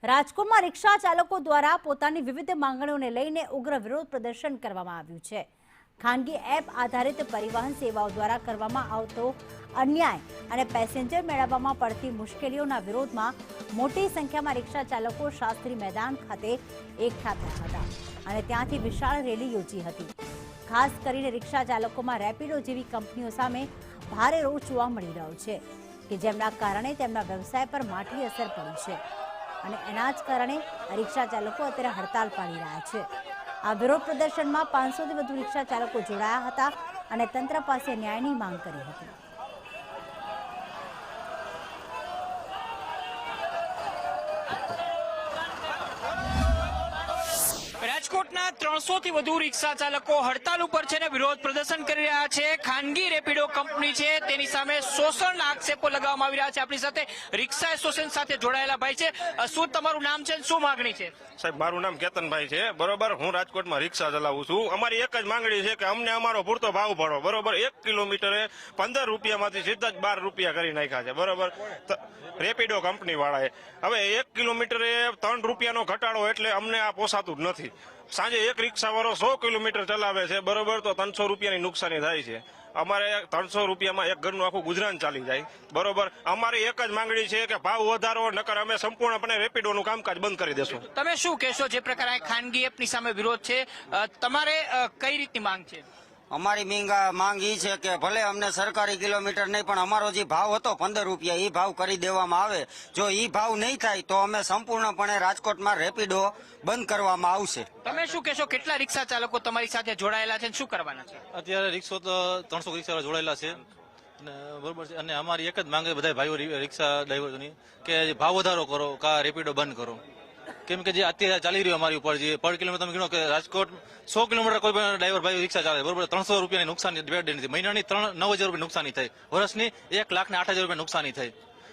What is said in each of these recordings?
રાજકોટમાં રિક્ષા ચાલકો દ્વારા પોતાની વિવિધ માંગણીઓને લઈને ઉગ્ર વિરોધ પ્રદર્શન કરવામાં આવ્યું છે। ખાનગી એપ આધારિત પરિવહન સેવાઓ દ્વારા કરવામાં આવતો અન્યાય અને પેસેન્જર મેળવવામાં પડતી મુશ્કેલીઓના વિરોધમાં મોટી સંખ્યામાં રિક્ષા ચાલકો શાસ્ત્રી મેદાન ખાતે એકઠા થયા હતા અને ત્યાંથી વિશાળ રેલી યોજી હતી। ખાસ કરીને રિક્ષા ચાલકોમાં રેપિડો જેવી કંપનીઓ સામે ભારે રોષ જોવા મળી રહ્યો છે કે જેમના કારણે તેમના વ્યવસાય પર માઠી અસર પડી છે અને એના જ કારણે રિક્ષા ચાલકો અત્યારે હડતાલ પાડી રહ્યા છે। આ વિરોધ પ્રદર્શનમાં 500થી વધુ રિક્ષા ચાલકો જોડાયા હતા અને તંત્ર પાસે ન્યાયની માંગ કરી હતી। રાજકોટના 300 થી વધુ રિક્ષા ચાલકો હડતાલ ઉપર છે ને વિરોધ પ્રદર્શન કરી રહ્યા છે। ખાનગી રેપિડો કંપની છે તેની સામે શોષણના આક્ષેપો લગાવવામાં આવી રહ્યા છે। આપણી સાથે રિક્ષા એસોસિએશન સાથે જોડાયેલા ભાઈ છે। શું તમારું નામ છે, શું માંગણી છે? સાહેબ, મારું નામ કેતનભાઈ છે, બરોબર। હું રાજકોટમાં રિક્ષા ચલાવું છું। અમારી એક જ માંગણી છે કે અમને અમારો પૂરતો ભાવ ભરો, બરોબર। 1 કિલોમીટરે 15 રૂપિયામાંથી સીધા જ 12 રૂપિયા કરી નાખ્યા છે, બરોબર, રેપિડો કંપની વાળાએ। હવે 1 કિલોમીટરે 3 રૂપિયાનો ઘટાડો એટલે અમને આ પોસાતું જ નથી। સાંજે એક રિક્ષાવાળો 100 કિલોમીટર ચલાવે છે, બરોબર, તો 300 રૂપિયાની નુકસાની થાય છે। અમારે 300 રૂપિયામાં એક ઘરનું આખું ગુજરાન ચાલી જાય, બરોબર। અમારી એક જ માંગણી છે કે ભાવ વધારો, નકર અમે સંપૂર્ણપણે રેપિડોનું કામકાજ બંધ કરી દેશું। તમે શું કહેશો? જે પ્રકારે ખાનગી એપની સામે વિરોધ છે, તમારે કઈ રીતની માંગ છે? અમારી માંગ ઈ છે કે ભલે અમને સરકારી કિલોમીટર નહીં પણ અમારો જે ભાવ હતો 15 રૂપિયા એ ભાવ કરી દેવામાં આવે। જો એ ભાવ નહીં થાય તો અમે સંપૂર્ણપણે રાજકોટમાં રેપિડો બંધ કરવામાં આવશે। તમે શું કહેશો? કેટલા રિક્ષા ચાલકો તમારી સાથે જોડાયેલા છે, શું કરવાના છે? અત્યારે રિક્ષો તો 300 રિક્ષા જોડાયેલા છે, બરોબર છે। અને અમારી એક જ માંગ છે બધા ભાઈઓ રિક્ષા ડ્રાઈવરોની કે ભાવ વધારો કરો કા રેપિડો બંધ કરો। કેમ કે જે અત્યારે ચાલી રહ્યું અમારી ઉપર જે પર કિલોમીટર તમે ગણો કે રાજકોટ 100 કિલોમીટર કોઈ પણ ડ્રાઈવર ભાઈ રિક્ષા ચાલે, બરોબર, 300 રૂપિયાની નુકસાની નથી। મહિનાની 9,000 રૂપિયા નુકસાની થાય, વર્ષની 1,08,000 રૂપિયા નુકસાની થાય।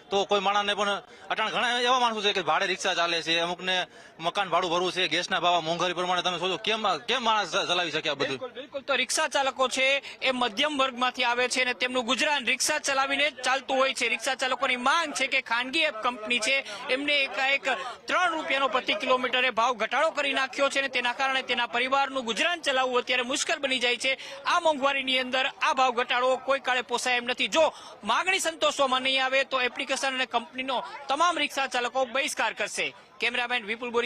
તો કોઈ માણસને પણ અટાણ ઘણા એવા માણસો છે કે ભાડે રિક્ષા ચાલે છે, અમુકને મકાન ભાડું ભરવું છે, ગેસના ભાવ મોંઘવારી પ્રમાણે તમે સોચો કેમ માણસ ચલાવી શકે આ બધું? બિલકુલ। તો રિક્ષા ચાલકો છે એ મધ્યમ વર્ગમાંથી આવે છે અને તેમનું ગુજરાન રિક્ષા ચલાવીને ચાલતું હોય છે। રિક્ષા ચાલકોની માંગ છે કે ખાનગી એપ કંપની છે એમને એકાએક 3 રૂપિયાનો પ્રતિ કિલોમીટરે ભાવ ઘટાડો કરી નાખ્યો છે અને તેના કારણે તેના પરિવારનું ગુજરાન ચલાવવું અત્યારે મુશ્કેલ બની જાય છે। આ મોંઘવારીની અંદર આ ભાવ ઘટાડો કોઈ કાળે પોસાય એમ નથી। જો માંગણી સંતોષવામાં નહીં આવે તો એપ્લિકેશન અને કંપનીનો તમામ રિક્ષા ચાલકો બહિષ્કાર કરશે। કેમેરામેન વિપુલ બોરી